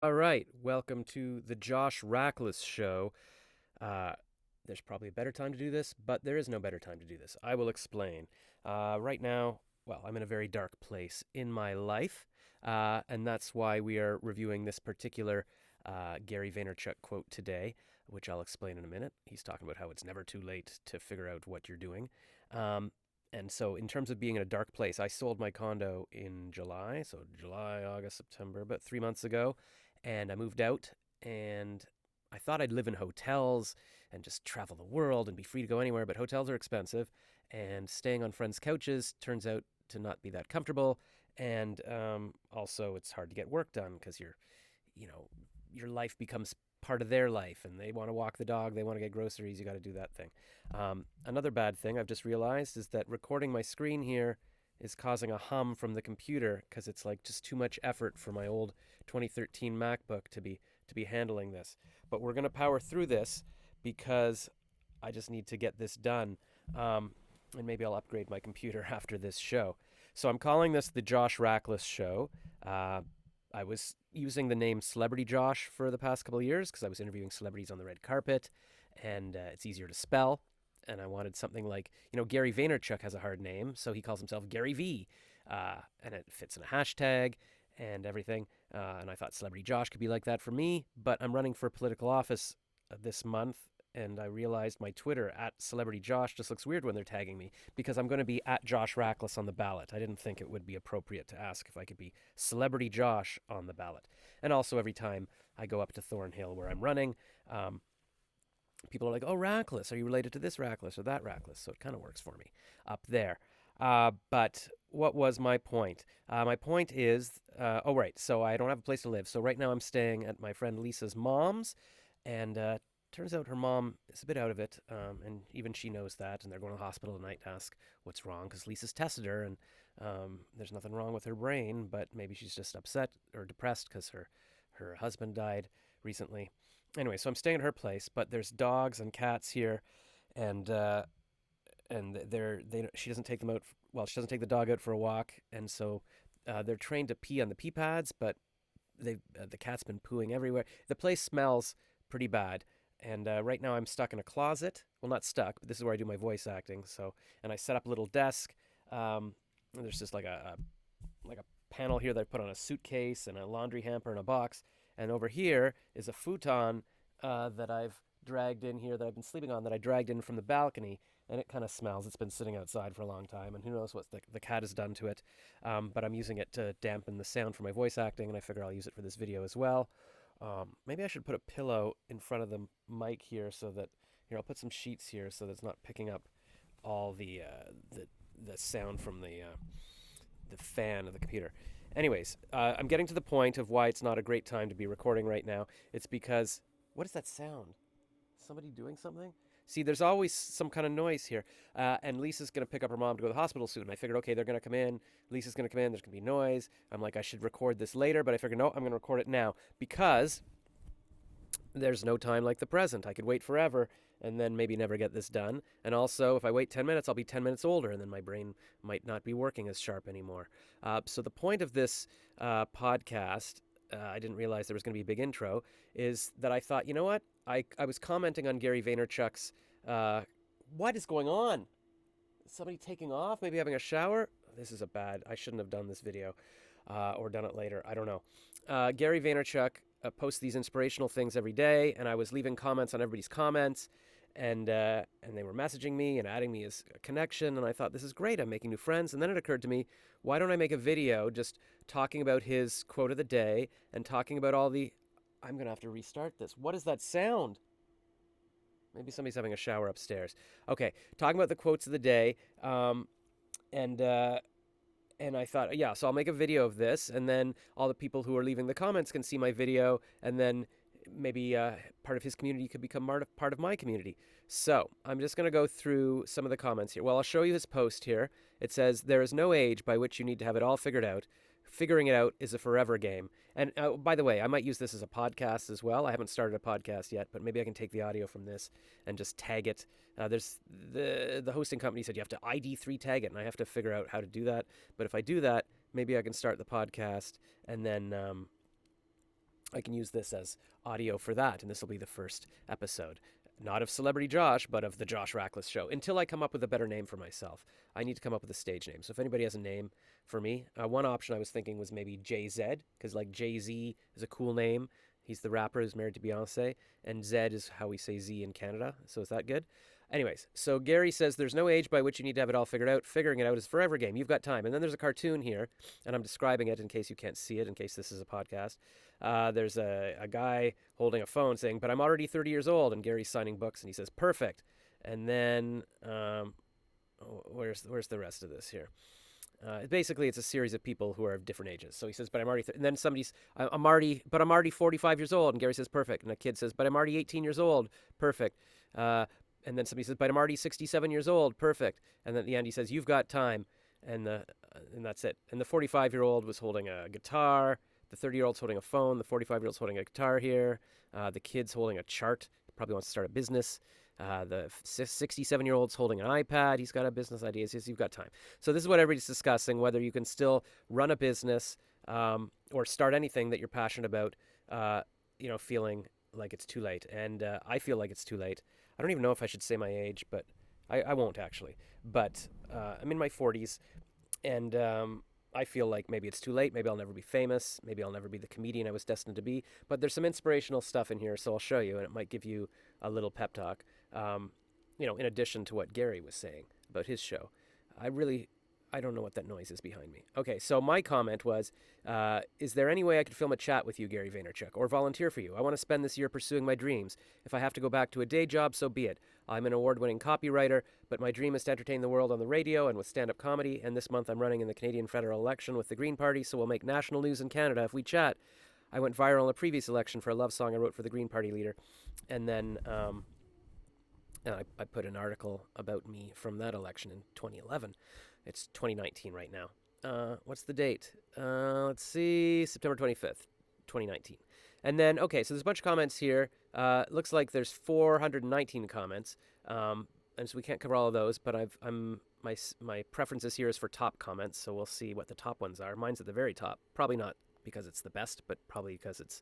All right, welcome to the Josh Rackless Show. Uh, there's probably a better time to do this, but there is no better time to do this. I will explain. Right now, well, I'm in a very dark place in my life, and that's why we are reviewing this particular Gary Vaynerchuk quote today, which I'll explain in a minute. He's talking about how it's never too late to figure out what you're doing. Um, and so, in terms of being in a dark place, I sold my condo in July, so July, August, September, about 3 months ago, and I moved out. And I thought I'd live in hotels and just travel the world and be free to go anywhere, but hotels are expensive, and staying on friends' couches turns out to not be that comfortable. And also, it's hard to get work done because you know, your life becomes part of their life, and they want to walk the dog, they want to get groceries, you got to do that thing. Another bad thing I've just realized is that recording my screen here is causing a hum from the computer because it's like just too much effort for my old 2013 MacBook to be handling this. But we're gonna power through this because I just need to get this done. And maybe I'll upgrade my computer after this show. So I'm calling this the Josh Rackless Show. Uh, I was using the name Celebrity Josh for the past couple of years because I was interviewing celebrities on the red carpet, and it's easier to spell. And I wanted something like, Gary Vaynerchuk has a hard name, so he calls himself Gary V, and it fits in a hashtag and everything. And I thought Celebrity Josh could be like that for me, but I'm running for political office this month, and I realized my Twitter at Celebrity Josh just looks weird when they're tagging me because I'm going to be at Josh Rackless on the ballot. I didn't think it would be appropriate to ask if I could be Celebrity Josh on the ballot. And also, every time I go up to Thornhill where I'm running, people are like, "Oh, Rackless, are you related to this Rackless or that Rackless?" So it kind of works for me up there. But what was my point? My point is, oh, right. So I don't have a place to live. So right now I'm staying at my friend Lisa's mom's, and turns out her mom is a bit out of it, and even she knows that. And they're going to the hospital tonight to ask what's wrong because Lisa's tested her, and there's nothing wrong with her brain, but maybe she's just upset or depressed because her husband died recently. Anyway, so I'm staying at her place, but there's dogs and cats here, and she doesn't take them out. Well, she doesn't take the dog out for a walk, and so they're trained to pee on the pee pads, but the cat's been pooing everywhere. The place smells pretty bad, and right now I'm stuck in a closet. Well, not stuck, but this is where I do my voice acting. So, and I set up a little desk. And there's just like a panel here that I put on a suitcase and a laundry hamper and a box. And over here is a futon that I've dragged in here that I've been sleeping on that I dragged in from the balcony, and it kind of smells. It's been sitting outside for a long time, and who knows what the cat has done to it. But I'm using it to dampen the sound for my voice acting, and I figure I'll use it for this video as well. Maybe I should put a pillow in front of the mic here so that I'll put some sheets here so that it's not picking up all the sound from the fan of the computer. Anyways, I'm getting to the point of why it's not a great time to be recording right now. It's because, what is that sound? Somebody doing something? See, there's always some kind of noise here. And Lisa's going to pick up her mom to go to the hospital soon. I figured, okay, they're going to come in. Lisa's going to come in. There's going to be noise. I'm like, I should record this later, but I figured, no, I'm going to record it now because there's no time like the present. I could wait forever and then maybe never get this done. And also, if I wait 10 minutes, I'll be 10 minutes older, and then my brain might not be working as sharp anymore. So the point of this podcast, I didn't realize there was going to be a big intro, is that I thought, you know what? I was commenting on Gary Vaynerchuk's, what is going on? Is somebody taking off? Maybe having a shower? This is I shouldn't have done this video or done it later. I don't know. Gary Vaynerchuk posts these inspirational things every day, and I was leaving comments on everybody's comments, and they were messaging me and adding me as a connection, and I thought, this is great, I'm making new friends. And then it occurred to me, why don't I make a video just talking about his quote of the day and talking about I'm going to have to restart this. What is that sound? Maybe somebody's having a shower upstairs. Okay, talking about the quotes of the day, and I thought, yeah, so I'll make a video of this, and then all the people who are leaving the comments can see my video, and then maybe part of his community could become part of my community. So I'm just going to go through some of the comments here. Well, I'll show you his post here. It says, "There is no age by which you need to have it all figured out. Figuring it out is a forever game." And by the way, I might use this as a podcast as well. I haven't started a podcast yet, but maybe I can take the audio from this and just tag it. There's the hosting company said you have to ID3 tag it, and I have to figure out how to do that. But if I do that, maybe I can start the podcast, and then I can use this as audio for that, and this will be the first episode. Not of Celebrity Josh, but of the Josh Rackless Show. Until I come up with a better name for myself, I need to come up with a stage name. So if anybody has a name for me, one option I was thinking was maybe JZ, because like Jay Z is a cool name. He's the rapper who's married to Beyonce, and Zed is how we say Z in Canada. So is that good? Anyways, so Gary says there's no age by which you need to have it all figured out. Figuring it out is a forever game. You've got time. And then there's a cartoon here, and I'm describing it in case you can't see it, in case this is a podcast. There's a guy holding a phone saying, "But I'm already 30 years old," and Gary's signing books, and he says, "Perfect." And then where's the rest of this here? Basically, it's a series of people who are of different ages. So he says, "But I'm already," and then I'm already 45 years old," and Gary says, "Perfect." And a kid says, "But I'm already 18 years old." Perfect. And then somebody says, "But I'm already 67 years old." Perfect. And then at the end, he says, "You've got time," and that's it. And the 45-year-old was holding a guitar. The 30-year-old's holding a phone. The 45-year-old's holding a guitar here. The kid's holding a chart. He probably wants to start a business. The 67-year-old's holding an iPad. He's got a business idea. He says, "You've got time." So this is what everybody's discussing, whether you can still run a business or start anything that you're passionate about, feeling like it's too late. And I feel like it's too late. I don't even know if I should say my age, but I won't actually. But I'm in my 40s, and I feel like maybe it's too late. Maybe I'll never be famous. Maybe I'll never be the comedian I was destined to be. But there's some inspirational stuff in here, so I'll show you, and it might give you a little pep talk. In addition to what Gary was saying about his show, I don't know what that noise is behind me. Okay, so my comment was, is there any way I could film a chat with you, Gary Vaynerchuk, or volunteer for you? I want to spend this year pursuing my dreams. If I have to go back to a day job, so be it. I'm an award-winning copywriter, but my dream is to entertain the world on the radio and with stand-up comedy, and this month I'm running in the Canadian federal election with the Green Party, so we'll make national news in Canada if we chat. I went viral in a previous election for a love song I wrote for the Green Party leader, and then I put an article about me from that election in 2011. It's 2019 right now. What's the date? Let's see, September 25th, 2019. And then, okay, so there's a bunch of comments here. Looks like there's 419 comments, and so we can't cover all of those. But my preferences here is for top comments, so we'll see what the top ones are. Mine's at the very top. Probably not because it's the best, but probably because it's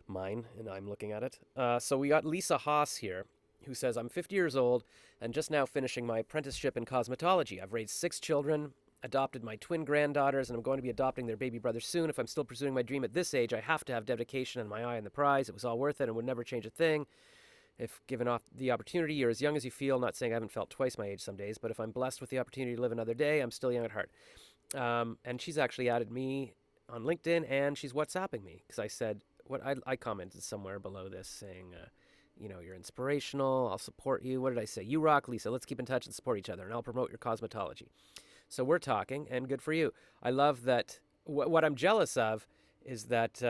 mine and I'm looking at it. So we got Lisa Haas here, who says, "I'm 50 years old and just now finishing my apprenticeship in cosmetology. I've raised 6 children, adopted my twin granddaughters, and I'm going to be adopting their baby brother soon. If I'm still pursuing my dream at this age, I have to have dedication and my eye on the prize. It was all worth it and would never change a thing. If given off the opportunity, you're as young as you feel. Not saying I haven't felt twice my age some days, but if I'm blessed with the opportunity to live another day, I'm still young at heart." And she's actually added me on LinkedIn, and she's WhatsApping me because I said, I commented somewhere below this saying, you're inspirational. I'll support you. What did I say? "You rock, Lisa. Let's keep in touch and support each other, and I'll promote your cosmetology." So we're talking, and good for you. I love that. What I'm jealous of is that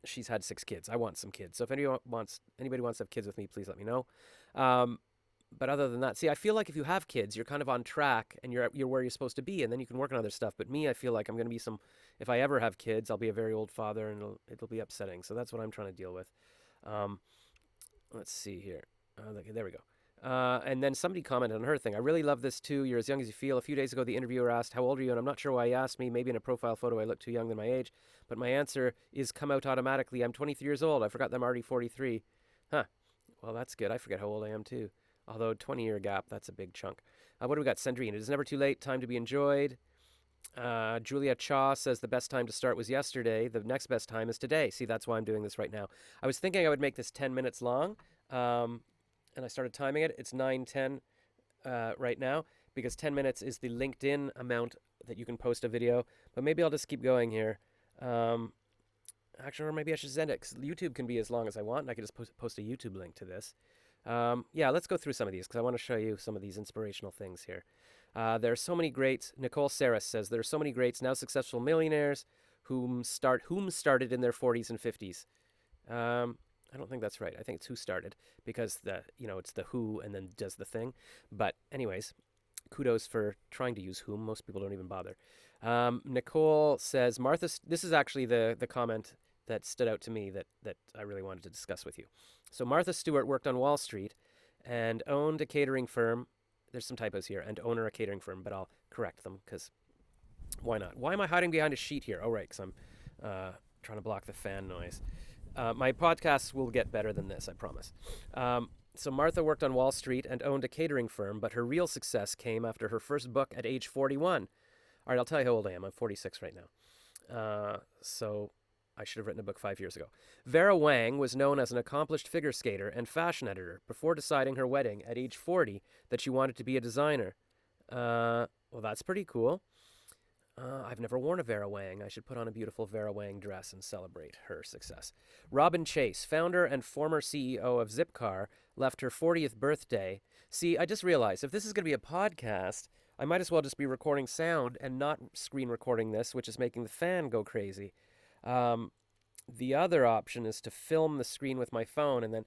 she's had 6 kids. I want some kids. So if anybody wants to have kids with me, please let me know. But other than that, see, I feel like if you have kids, you're kind of on track and you're where you're supposed to be, and then you can work on other stuff. But me, I feel like I'm going to be if I ever have kids, I'll be a very old father, and it'll be upsetting. So that's what I'm trying to deal with. Let's see here. There we go. And then somebody commented on her thing. "I really love this too. You're as young as you feel." A few days ago, the interviewer asked, "How old are you?" And I'm not sure why he asked me. Maybe in a profile photo, I look too young than my age. But my answer is come out automatically. I'm 23 years old. I forgot that I'm already 43. Huh. Well, that's good. I forget how old I am too. Although 20-year gap, that's a big chunk. What do we got? Sandrine. "It is never too late. Time to be enjoyed." Julia Cha says the best time to start was yesterday. The next best time is today. See, that's why I'm doing this right now. I was thinking I would make this 10 minutes long, and I started timing it. It's 9:10 right now because 10 minutes is the LinkedIn amount that you can post a video. But maybe I'll just keep going here. Actually, or maybe I should send it because YouTube can be as long as I want, and I can just post a YouTube link to this. Let's go through some of these because I want to show you some of these inspirational things here. There are so many greats. Nicole Saris says there are so many greats, now successful millionaires, whom started in their 40s and 50s. I don't think that's right. I think it's who started because it's the who and then does the thing. But anyways, kudos for trying to use whom. Most people don't even bother. Nicole says this is actually the comment that stood out to me that I really wanted to discuss with you. So Martha Stewart worked on Wall Street and owned a catering firm. There's some typos here, and owner a catering firm, but I'll correct them because why not? Why am I hiding behind a sheet here? Oh, right, because trying to block the fan noise. My podcasts will get better than this, I promise. So Martha worked on Wall Street and owned a catering firm, but her real success came after her first book at age 41. All right, I'll tell you how old I am. I'm 46 right now. So I should have written a book 5 years ago. Vera Wang was known as an accomplished figure skater and fashion editor before deciding her wedding at age 40 that she wanted to be a designer. Well, that's pretty cool. I've never worn a Vera Wang. I should put on a beautiful Vera Wang dress and celebrate her success. Robin Chase, founder and former CEO of Zipcar, left her 40th birthday. See, I just realized if this is going to be a podcast, I might as well just be recording sound and not screen recording this, which is making the fan go crazy. The other option is to film the screen with my phone and then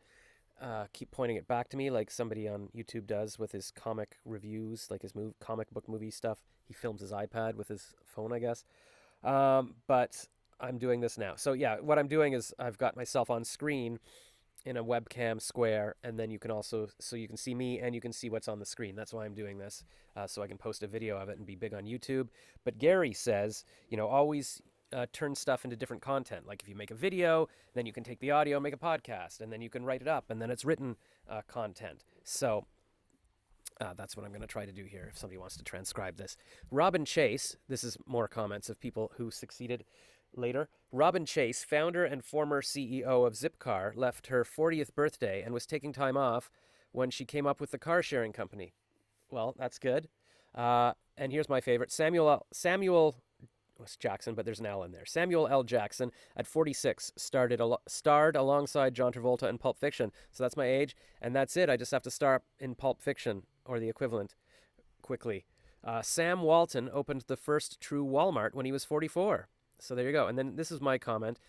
keep pointing it back to me like somebody on YouTube does with his comic reviews, like his comic book movie stuff. He films his iPad with his phone, I guess. But I'm doing this now. So yeah, what I'm doing is I've got myself on screen in a webcam square, and then you can also, so you can see me and you can see what's on the screen. That's why I'm doing this, so I can post a video of it and be big on YouTube. But Gary says, always turn stuff into different content. Like if you make a video, then you can take the audio, make a podcast, and then you can write it up, and then it's written content. So that's what I'm going to try to do here if somebody wants to transcribe this. Robin Chase, this is more comments of people who succeeded later. Robin Chase, founder and former CEO of Zipcar, left her 40th birthday and was taking time off when she came up with the car sharing company. Well, that's good. And here's my favorite. Samuel was Jackson, but there's an L in there. Samuel L. Jackson, at 46, starred alongside John Travolta in Pulp Fiction. So that's my age, and that's it. I just have to star in Pulp Fiction, or the equivalent, quickly. Sam Walton opened the first true Walmart when he was 44. So there you go. And then this is my comment.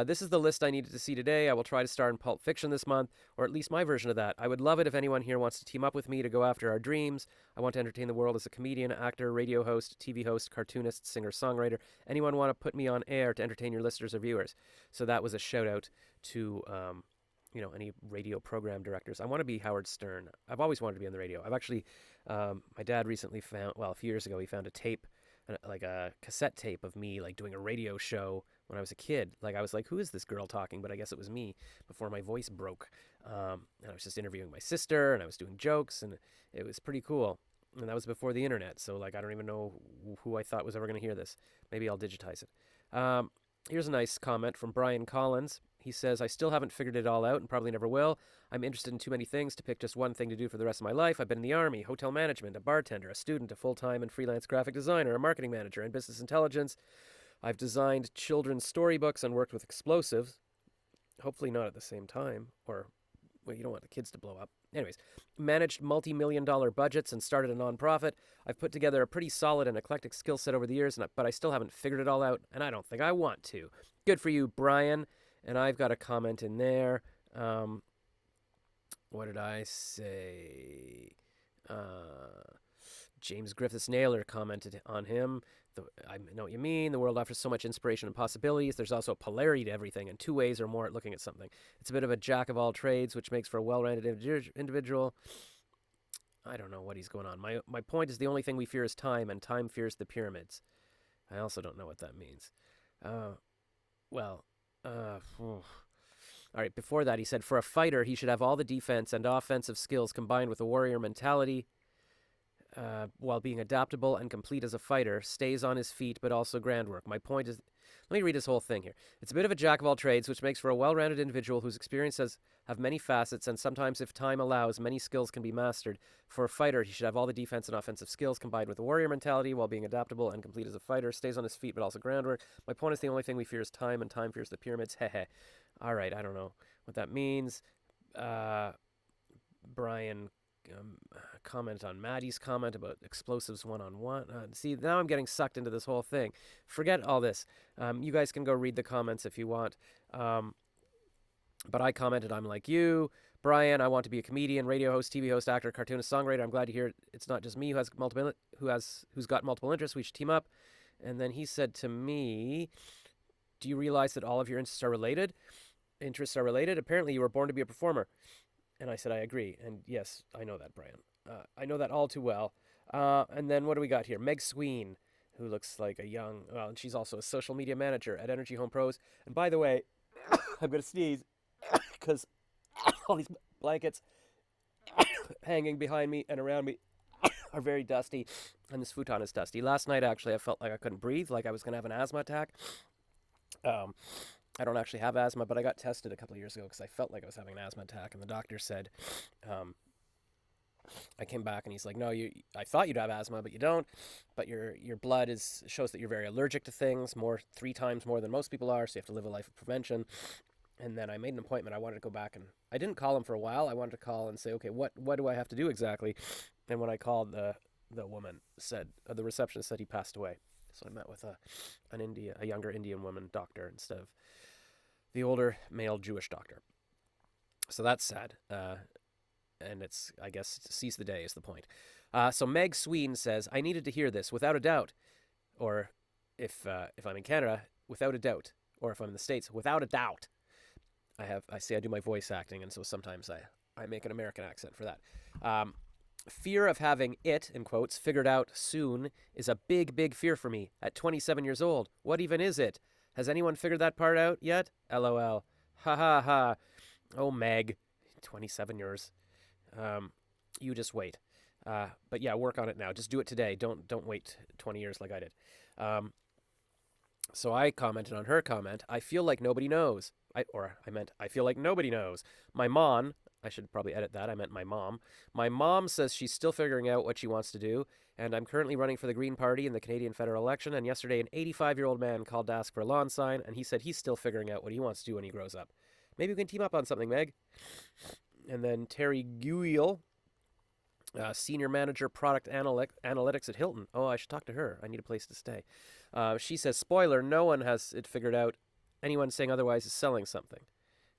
This is the list I needed to see today. I will try to star in Pulp Fiction this month, or at least my version of that. I would love it if anyone here wants to team up with me to go after our dreams. I want to entertain the world as a comedian, actor, radio host, TV host, cartoonist, singer, songwriter. Anyone want to put me on air to entertain your listeners or viewers? So that was a shout out to any radio program directors. I want to be Howard Stern. I've always wanted to be on the radio. I've actually, my dad recently found, a few years ago, he found a tape, like a cassette tape of me like doing a radio show when I was a kid. Like I was like, who is this girl talking? But I guess it was me before my voice broke. And I was just interviewing my sister and I was doing jokes and it was pretty cool. And that was before the internet. So like, I don't even know who I thought was ever going to hear this. Maybe I'll digitize it. Here's a nice comment from Brian Collins. He says, I still haven't figured it all out and probably never will. I'm interested in too many things to pick just one thing to do for the rest of my life. I've been in the Army, hotel management, a bartender, a student, a full-time and freelance graphic designer, a marketing manager, and business intelligence. I've designed children's storybooks and worked with explosives. Hopefully not at the same time, or, well, you don't want the kids to blow up. Anyways, managed multi-million-dollar budgets and started a nonprofit. I've put together a pretty solid and eclectic skill set over the years, but I still haven't figured it all out, and I don't think I want to. Good for you, Brian. And I've got a comment in there. What did I say? James Griffiths Naylor commented on him. I know what you mean. The world offers so much inspiration and possibilities. There's also a polarity to everything and two ways or more at looking at something. It's a bit of a jack of all trades, which makes for a well-rounded individual. I don't know what he's going on. My point is the only thing we fear is time, and time fears the pyramids. I also don't know what that means. All right, before that, he said, for a fighter, he should have all the defense and offensive skills combined with a warrior mentality while being adaptable and complete as a fighter, stays on his feet, but also groundwork. My point is, let me read this whole thing here. It's a bit of a jack of all trades, which makes for a well-rounded individual whose experiences have many facets, and sometimes, if time allows, many skills can be mastered. For a fighter, he should have all the defense and offensive skills combined with a warrior mentality while being adaptable and complete as a fighter, stays on his feet, but also groundwork. My point is the only thing we fear is time, and time fears the pyramids. Heh. All right, I don't know what that means. Brian comment on Maddie's comment about explosives one-on-one. See, now I'm getting sucked into this whole thing. Forget all this. You guys can go read the comments if you want. But I commented, I'm like you. Brian, I want to be a comedian, radio host, TV host, actor, cartoonist, songwriter. I'm glad to hear it's not just me who's got multiple interests. We should team up. And then he said to me, do you realize that all of your interests are related? Apparently you were born to be a performer. And I said, I agree. And yes, I know that, Brian. I know that all too well. And then what do we got here? Meg Sween who looks like a young, well, and she's also a social media manager at Energy Home Pros. And by the way, I'm going to sneeze because all these blankets hanging behind me and around me are very dusty, and this futon is dusty. Last night, actually, I felt like I couldn't breathe, like I was going to have an asthma attack. Um, I don't actually have asthma, but I got tested a couple of years ago because I felt like I was having an asthma attack, and the doctor said, I came back and he's like, "No, I thought you'd have asthma, but you don't. But your blood shows that you're very allergic to things, 3 times more than most people are. So you have to live a life of prevention." And then I made an appointment. I wanted to go back, and I didn't call him for a while. I wanted to call and say, "Okay, what do I have to do exactly?" And when I called, the woman said, the receptionist said he passed away. So I met with a younger Indian woman doctor instead of the older male Jewish doctor. So that's sad. And it's, I guess, seize the day is the point. So Meg Sween says, I needed to hear this without a doubt. Or if I'm in Canada, without a doubt. Or if I'm in the States, without a doubt. I do my voice acting, and so sometimes I make an American accent for that. Fear of having it, in quotes, figured out soon is a big, big fear for me at 27 years old. What even is it? Has anyone figured that part out yet? LOL. Ha ha ha. Oh, Meg. 27 years. You just wait. But yeah, work on it now. Just do it today. Don't wait 20 years like I did. So I commented on her comment. I feel like nobody knows. I feel like nobody knows. My mom, I should probably edit that. I meant my mom. My mom says she's still figuring out what she wants to do, and I'm currently running for the Green Party in the Canadian federal election, and yesterday an 85-year-old man called to ask for a lawn sign, and he said he's still figuring out what he wants to do when he grows up. Maybe we can team up on something, Meg. And then Terry Guile, Senior Manager Product Analytics at Hilton. Oh, I should talk to her. I need a place to stay. She says, spoiler, no one has it figured out. Anyone saying otherwise is selling something.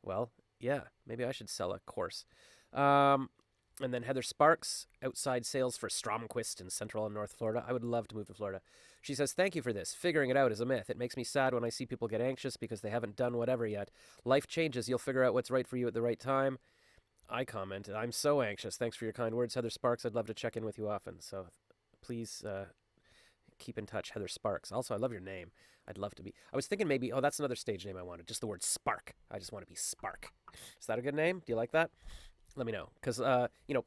Well, yeah, maybe I should sell a course. And then Heather Sparks, outside sales for Stromquist in Central and North Florida. I would love to move to Florida. She says, thank you for this. Figuring it out is a myth. It makes me sad when I see people get anxious because they haven't done whatever yet. Life changes. You'll figure out what's right for you at the right time. I commented, I'm so anxious. Thanks for your kind words, Heather Sparks. I'd love to check in with you often. So please keep in touch, Heather Sparks. Also, I love your name. I'd love to be. I was thinking maybe, that's another stage name I wanted. Just the word Spark. I just want to be Spark. Is that a good name? Do you like that? Let me know. Because,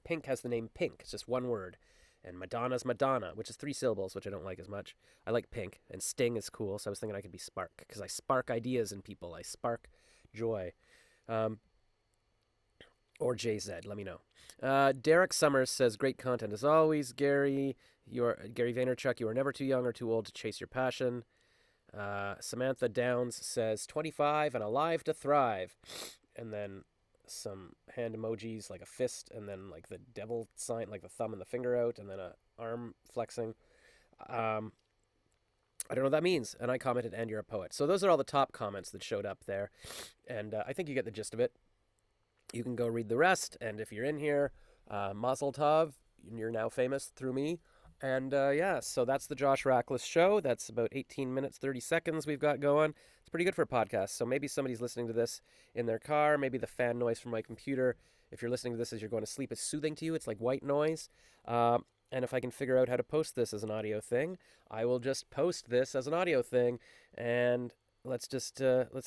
Pink has the name Pink. It's just one word. And Madonna's Madonna, which is 3 syllables, which I don't like as much. I like Pink. And Sting is cool, so I was thinking I could be Spark. Because I spark ideas in people. I spark joy. Or JZ, let me know. Derek Summers says, great content as always. Gary Vaynerchuk, you are never too young or too old to chase your passion. Samantha Downs says, 25 and alive to thrive. And then some hand emojis like a fist, and then like the devil sign, like the thumb and the finger out, and then a arm flexing. I don't know what that means. And I commented, and you're a poet. So those are all the top comments that showed up there. And I think you get the gist of it. You can go read the rest, and if you're in here, Mazel Tov, you're now famous through me. And so that's the Josh Rackless Show. That's about 18 minutes, 30 seconds we've got going. It's pretty good for a podcast. So maybe somebody's listening to this in their car, maybe the fan noise from my computer. If you're listening to this as you're going to sleep, it's soothing to you. It's like white noise. And if I can figure out how to post this as an audio thing, I will just post this as an audio thing. And let's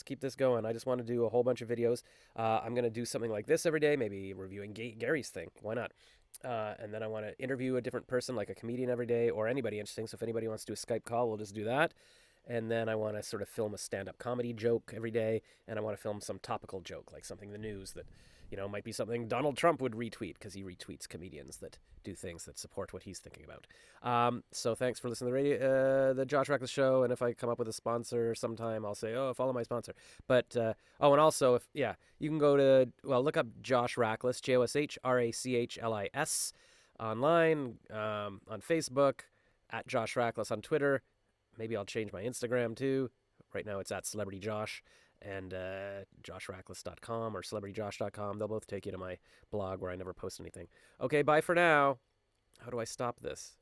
keep this going. I just want to do a whole bunch of videos. I'm going to do something like this every day, maybe reviewing Gary's thing. Why not? And then I want to interview a different person, like a comedian every day, or anybody interesting. So if anybody wants to do a Skype call, we'll just do that. And then I want to sort of film a stand-up comedy joke every day, and I want to film some topical joke, like something in the news that, might be something Donald Trump would retweet, because he retweets comedians that do things that support what he's thinking about. So thanks for listening to the Josh Rackless Show, and if I come up with a sponsor sometime, I'll say, follow my sponsor. But, and also, you can go to, look up Josh Rackless, JOSHRACHLIS, online, on Facebook, at Josh Rackless on Twitter. Maybe I'll change my Instagram, too. Right now it's at Celebrity Josh. And joshrackless.com or celebrityjosh.com. They'll both take you to my blog where I never post anything. Okay, bye for now. How do I stop this?